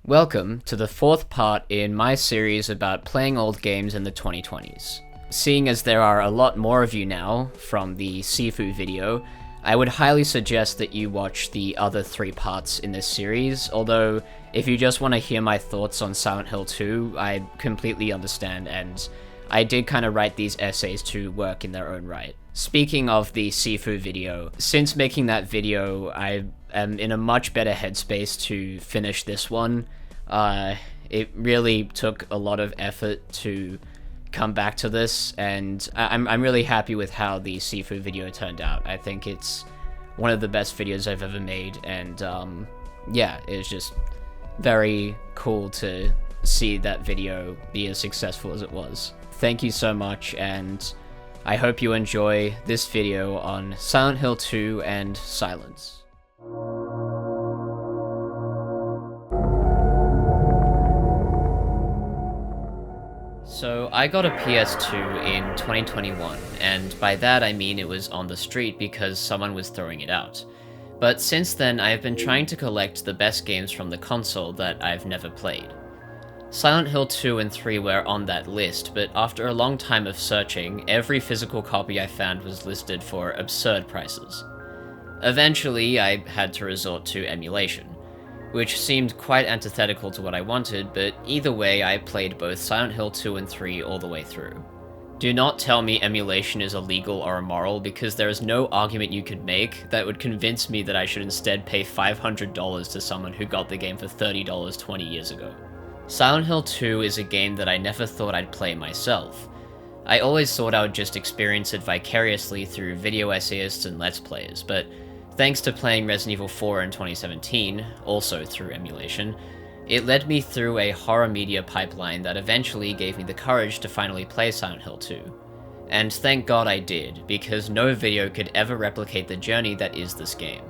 Welcome to the fourth part in my series about playing old games in the 2020s. Seeing as there are a lot more of you now from the Sifu video, I would highly suggest that you watch the other three parts in this series, although if you just want to hear my thoughts on Silent Hill 2, I completely understand, and I did kind of write these essays to work in their own right. Speaking of the Sifu video, since making that video, I am in a much better headspace to finish this one. It really took a lot of effort to come back to this, and I'm really happy with how the Sifu video turned out. I think it's one of the best videos I've ever made, and yeah, it was just very cool to see that video be as successful as it was. Thank you so much, and I hope you enjoy this video on Silent Hill 2 and Silence. So I got a PS2 in 2021, and by that I mean it was on the street because someone was throwing it out. But since then I have been trying to collect the best games from the console that I've never played. Silent Hill 2 and 3 were on that list, but after a long time of searching, every physical copy I found was listed for absurd prices. Eventually I had to resort to emulation, which seemed quite antithetical to what I wanted, but either way I played both Silent Hill 2 and 3 all the way through. Do not tell me emulation is illegal or immoral, because there is no argument you could make that would convince me that I should instead pay $500 to someone who got the game for $30 20 years ago. Silent Hill 2 is a game that I never thought I'd play myself. I always thought I would just experience it vicariously through video essayists and Let's Players, but thanks to playing Resident Evil 4 in 2017, also through emulation, it led me through a horror media pipeline that eventually gave me the courage to finally play Silent Hill 2. And thank God I did, because no video could ever replicate the journey that is this game.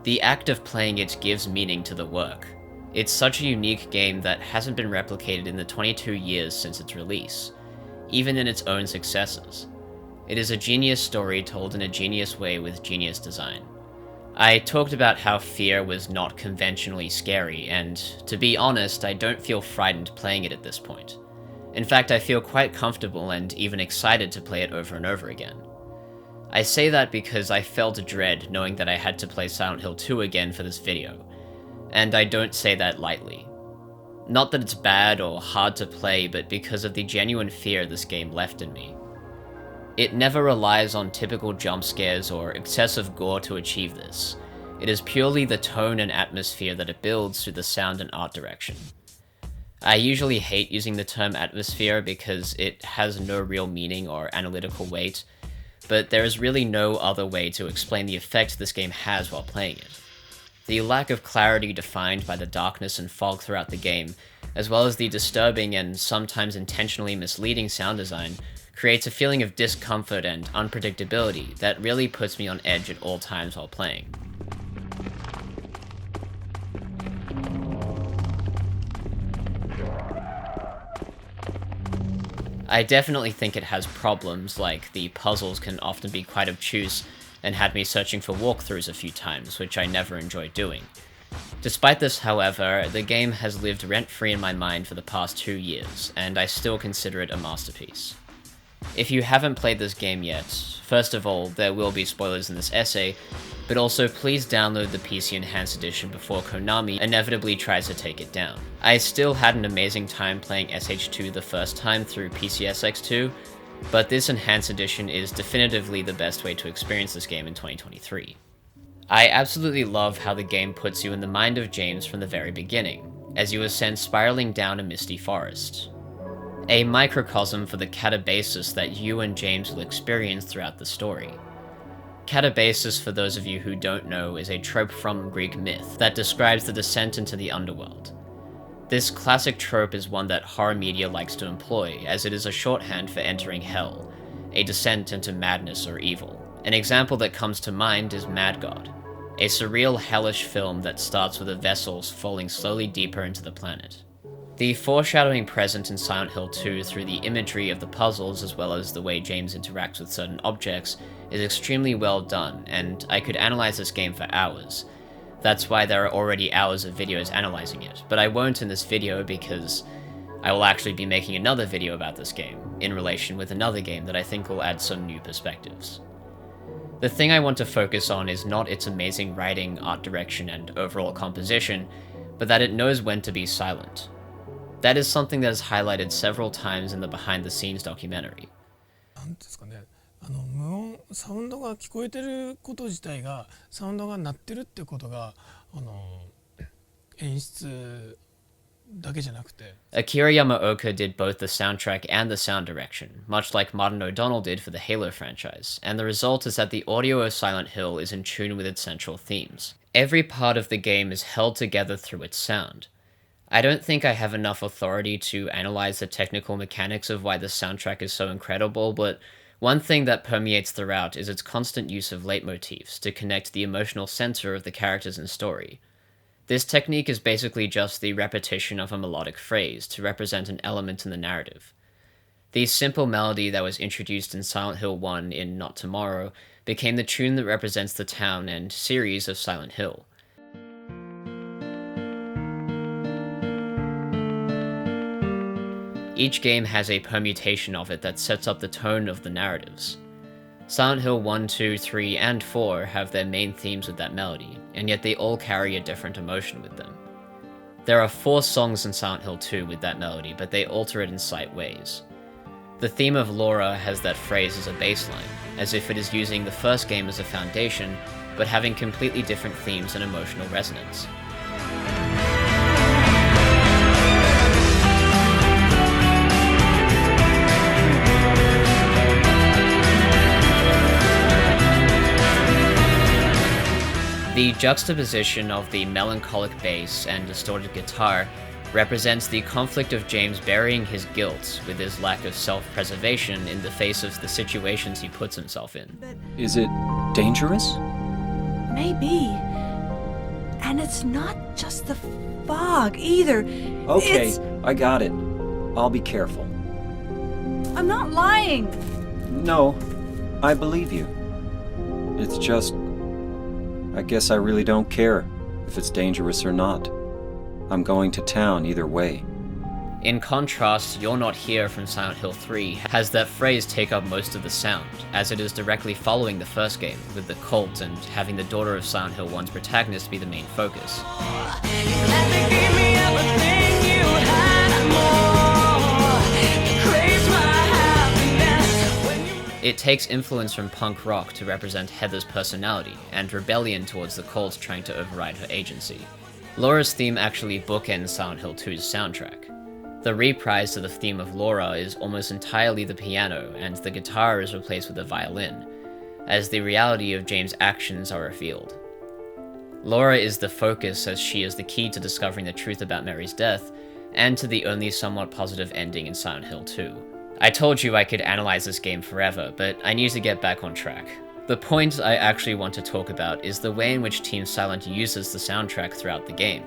The act of playing it gives meaning to the work. It's such a unique game that hasn't been replicated in the 22 years since its release, even in its own successors. It is a genius story told in a genius way with genius design. I talked about how fear was not conventionally scary, and to be honest, I don't feel frightened playing it at this point. In fact, I feel quite comfortable and even excited to play it over and over again. I say that because I felt dread knowing that I had to play Silent Hill 2 again for this video, and I don't say that lightly. Not that it's bad or hard to play, but because of the genuine fear this game left in me. It never relies on typical jump scares or excessive gore to achieve this. It is purely the tone and atmosphere that it builds through the sound and art direction. I usually hate using the term atmosphere because it has no real meaning or analytical weight, but there is really no other way to explain the effect this game has while playing it. The lack of clarity defined by the darkness and fog throughout the game, as well as the disturbing and sometimes intentionally misleading sound design, creates a feeling of discomfort and unpredictability that really puts me on edge at all times while playing. I definitely think it has problems, like the puzzles can often be quite obtuse and had me searching for walkthroughs a few times, which I never enjoyed doing. Despite this, however, the game has lived rent-free in my mind for the past 2 years, and I still consider it a masterpiece. If you haven't played this game yet, first of all, there will be spoilers in this essay, but also please download the PC Enhanced Edition before Konami inevitably tries to take it down. I still had an amazing time playing SH2 the first time through PCSX2, but this Enhanced Edition is definitively the best way to experience this game in 2023. I absolutely love how the game puts you in the mind of James from the very beginning, as you ascend spiraling down a misty forest. A microcosm for the catabasis that you and James will experience throughout the story. Catabasis, for those of you who don't know, is a trope from Greek myth that describes the descent into the underworld. This classic trope is one that horror media likes to employ, as it is a shorthand for entering hell, a descent into madness or evil. An example that comes to mind is Mad God, a surreal hellish film that starts with the vessels falling slowly deeper into the planet. The foreshadowing present in Silent Hill 2 through the imagery of the puzzles as well as the way James interacts with certain objects is extremely well done, and I could analyze this game for hours. That's why there are already hours of videos analyzing it, but I won't in this video because I will actually be making another video about this game, in relation with another game that I think will add some new perspectives. The thing I want to focus on is not its amazing writing, art direction, and overall composition, but that it knows when to be silent. That is something that is highlighted several times in the behind-the-scenes documentary. なんですかね、無音サウンドが聞こえてること自体がサウンドが鳴ってるってことが演出だけじゃなくて Akira Yamaoka did both the soundtrack and the sound direction, much like Martin O'Donnell did for the Halo franchise, and the result is that the audio of Silent Hill is in tune with its central themes. Every part of the game is held together through its sound. I don't think I have enough authority to analyze the technical mechanics of why the soundtrack is so incredible, but one thing that permeates throughout is its constant use of leitmotifs to connect the emotional center of the characters and story. This technique is basically just the repetition of a melodic phrase to represent an element in the narrative. The simple melody that was introduced in Silent Hill 1 in Not Tomorrow became the tune that represents the town and series of Silent Hill. Each game has a permutation of it that sets up the tone of the narratives. Silent Hill 1, 2, 3, and 4 have their main themes with that melody, and yet they all carry a different emotion with them. There are 4 songs in Silent Hill 2 with that melody, but they alter it in slight ways. The theme of Laura has that phrase as a baseline, as if it is using the first game as a foundation, but having completely different themes and emotional resonance. The juxtaposition of the melancholic bass and distorted guitar represents the conflict of James burying his guilt with his lack of self-preservation in the face of the situations he puts himself in. Is it dangerous? Maybe. And it's not just the fog either. Okay, I got it. I'll be careful. I'm not lying. No, I believe you. It's just... I guess I really don't care if it's dangerous or not. I'm going to town either way. In contrast, You're Not Here from Silent Hill 3 has that phrase take up most of the sound, as it is directly following the first game, with the cult and having the daughter of Silent Hill 1's protagonist be the main focus. It takes influence from punk rock to represent Heather's personality, and rebellion towards the cult trying to override her agency. Laura's theme actually bookends Silent Hill 2's soundtrack. The reprise to the theme of Laura is almost entirely the piano, and the guitar is replaced with a violin, as the reality of James' actions are revealed. Laura is the focus, as she is the key to discovering the truth about Mary's death, and to the only somewhat positive ending in Silent Hill 2. I told you I could analyze this game forever, but I need to get back on track. The point I actually want to talk about is the way in which Team Silent uses the soundtrack throughout the game.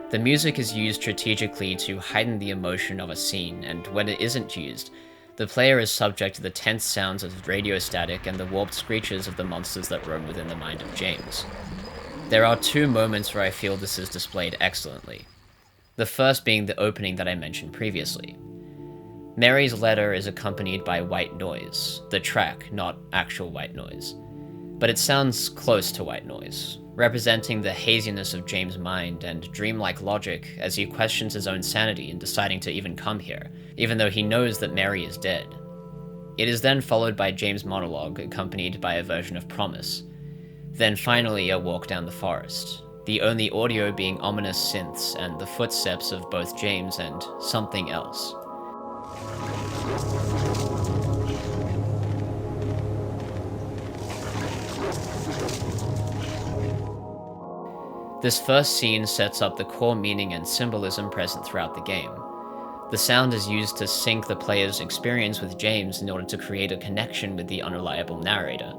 The music is used strategically to heighten the emotion of a scene, and when it isn't used, the player is subject to the tense sounds of radio static and the warped screeches of the monsters that roam within the mind of James. There are 2 moments where I feel this is displayed excellently. The first being the opening that I mentioned previously. Mary's letter is accompanied by white noise, the track, not actual white noise. But it sounds close to white noise, representing the haziness of James' mind and dreamlike logic as he questions his own sanity in deciding to even come here, even though he knows that Mary is dead. It is then followed by James' monologue, accompanied by a version of Promise. Then finally a walk down the forest, the only audio being ominous synths and the footsteps of both James and something else. This first scene sets up the core meaning and symbolism present throughout the game. The sound is used to sync the player's experience with James in order to create a connection with the unreliable narrator.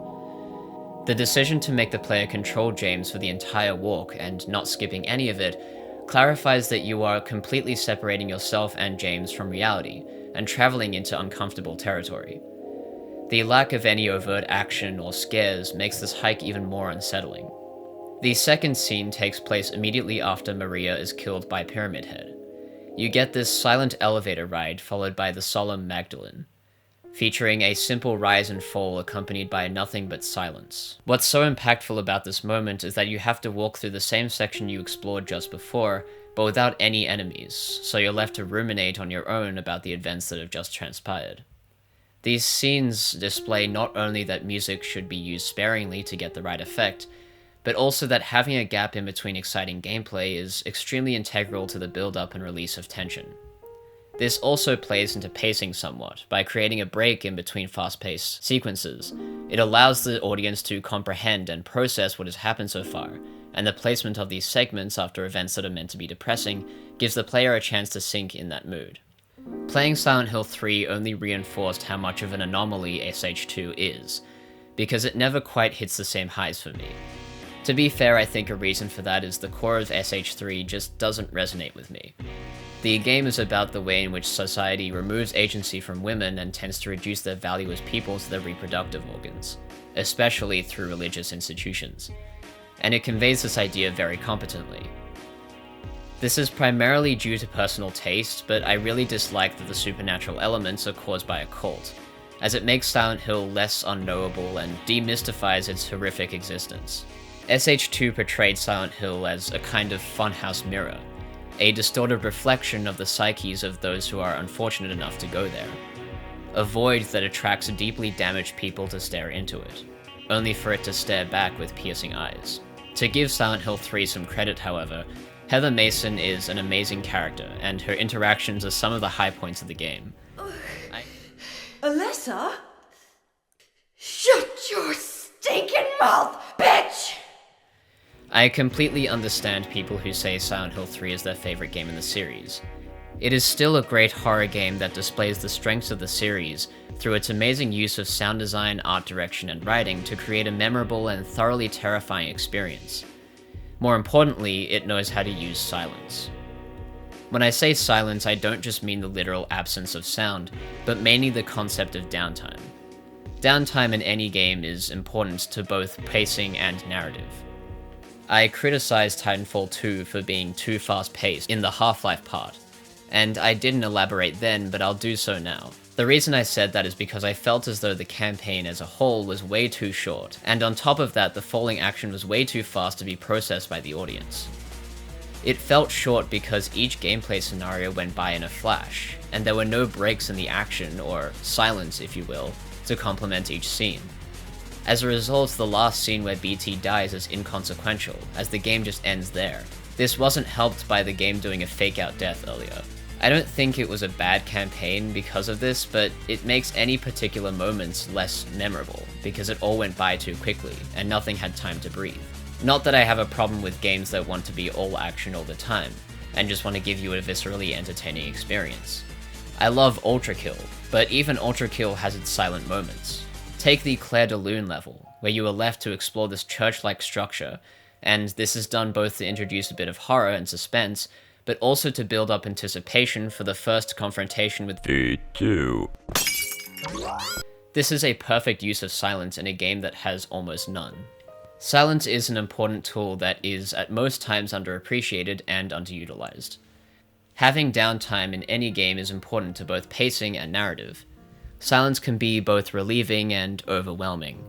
The decision to make the player control James for the entire walk and not skipping any of it clarifies that you are completely separating yourself and James from reality and traveling into uncomfortable territory. The lack of any overt action or scares makes this hike even more unsettling. The second scene takes place immediately after Maria is killed by Pyramid Head. You get this silent elevator ride followed by the solemn Magdalene, featuring a simple rise and fall accompanied by nothing but silence. What's so impactful about this moment is that you have to walk through the same section you explored just before, but without any enemies, so you're left to ruminate on your own about the events that have just transpired. These scenes display not only that music should be used sparingly to get the right effect, but also that having a gap in between exciting gameplay is extremely integral to the build-up and release of tension. This also plays into pacing somewhat, by creating a break in between fast-paced sequences. It allows the audience to comprehend and process what has happened so far, and the placement of these segments after events that are meant to be depressing gives the player a chance to sink in that mood. Playing Silent Hill 3 only reinforced how much of an anomaly SH2 is, because it never quite hits the same highs for me. To be fair, I think a reason for that is the core of SH3 just doesn't resonate with me. The game is about the way in which society removes agency from women and tends to reduce their value as people to their reproductive organs, especially through religious institutions, and it conveys this idea very competently. This is primarily due to personal taste, but I really dislike that the supernatural elements are caused by a cult, as it makes Silent Hill less unknowable and demystifies its horrific existence. SH2 portrayed Silent Hill as a kind of funhouse mirror, a distorted reflection of the psyches of those who are unfortunate enough to go there. A void that attracts deeply damaged people to stare into it, only for it to stare back with piercing eyes. To give Silent Hill 3 some credit, however, Heather Mason is an amazing character, and her interactions are some of the high points of the game. Alessa? Shut your stinking mouth, bitch! I completely understand people who say Silent Hill 3 is their favorite game in the series. It is still a great horror game that displays the strengths of the series through its amazing use of sound design, art direction, and writing to create a memorable and thoroughly terrifying experience. More importantly, it knows how to use silence. When I say silence, I don't just mean the literal absence of sound, but mainly the concept of downtime. Downtime in any game is important to both pacing and narrative. I criticized Titanfall 2 for being too fast-paced in the Half-Life part, and I didn't elaborate then, but I'll do so now. The reason I said that is because I felt as though the campaign as a whole was way too short, and on top of that, the falling action was way too fast to be processed by the audience. It felt short because each gameplay scenario went by in a flash, and there were no breaks in the action, or silence if you will, to complement each scene. As a result, the last scene where BT dies is inconsequential, as the game just ends there. This wasn't helped by the game doing a fake-out death earlier. I don't think it was a bad campaign because of this, but it makes any particular moments less memorable, because it all went by too quickly, and nothing had time to breathe. Not that I have a problem with games that want to be all action all the time, and just want to give you a viscerally entertaining experience. I love Ultra Kill, but even Ultra Kill has its silent moments. Take the Claire de Lune level, where you are left to explore this church-like structure, and this is done both to introduce a bit of horror and suspense, but also to build up anticipation for the first confrontation with V2. This is a perfect use of silence in a game that has almost none. Silence is an important tool that is at most times underappreciated and underutilized. Having downtime in any game is important to both pacing and narrative. Silence can be both relieving and overwhelming.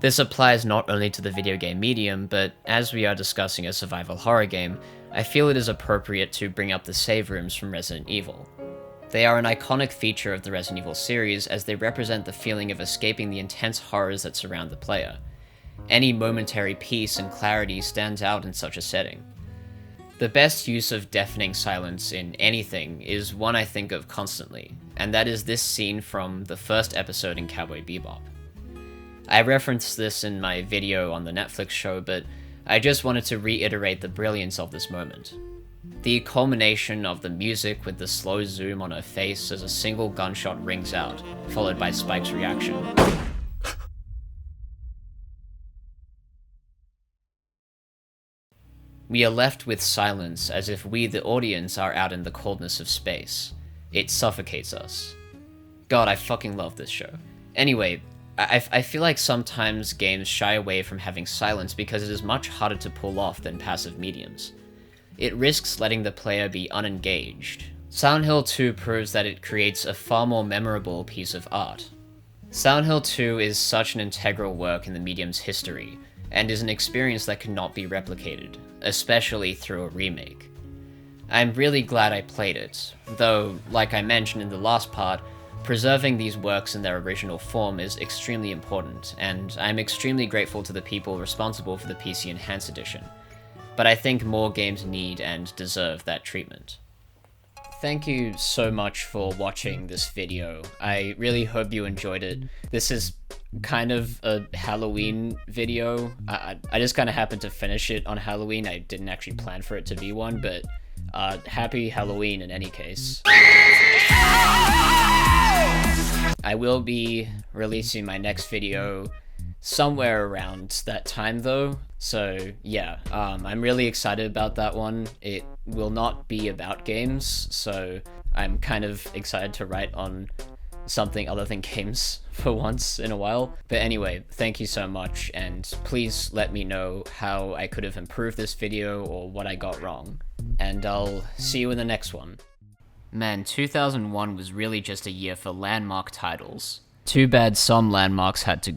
This applies not only to the video game medium, but as we are discussing a survival horror game, I feel it is appropriate to bring up the save rooms from Resident Evil. They are an iconic feature of the Resident Evil series as they represent the feeling of escaping the intense horrors that surround the player. Any momentary peace and clarity stands out in such a setting. The best use of deafening silence in anything is one I think of constantly, and that is this scene from the first episode in Cowboy Bebop. I referenced this in my video on the Netflix show, but I just wanted to reiterate the brilliance of this moment. The culmination of the music with the slow zoom on her face as a single gunshot rings out, followed by Spike's reaction. We are left with silence as if we, the audience, are out in the coldness of space. It suffocates us. God, I fucking love this show. Anyway, I feel like sometimes games shy away from having silence because it is much harder to pull off than passive mediums. It risks letting the player be unengaged. Silent Hill 2 proves that it creates a far more memorable piece of art. Silent Hill 2 is such an integral work in the medium's history, and is an experience that cannot be replicated, especially through a remake. I'm really glad I played it, though, like I mentioned in the last part, preserving these works in their original form is extremely important, and I'm extremely grateful to the people responsible for the PC Enhanced Edition. But I think more games need and deserve that treatment. Thank you so much for watching this video. I really hope you enjoyed it. This is kind of a Halloween video. I just kind of happened to finish it on Halloween. I didn't actually plan for it to be one, but happy Halloween in any case. I will be releasing my next video somewhere around that time though, so yeah, I'm really excited about that one. It will not be about games, so I'm kind of excited to write on something other than games for once in a while. But anyway, thank you so much, and please let me know how I could have improved this video or what I got wrong. And I'll see you in the next one. Man, 2001 was really just a year for landmark titles. Too bad some landmarks had to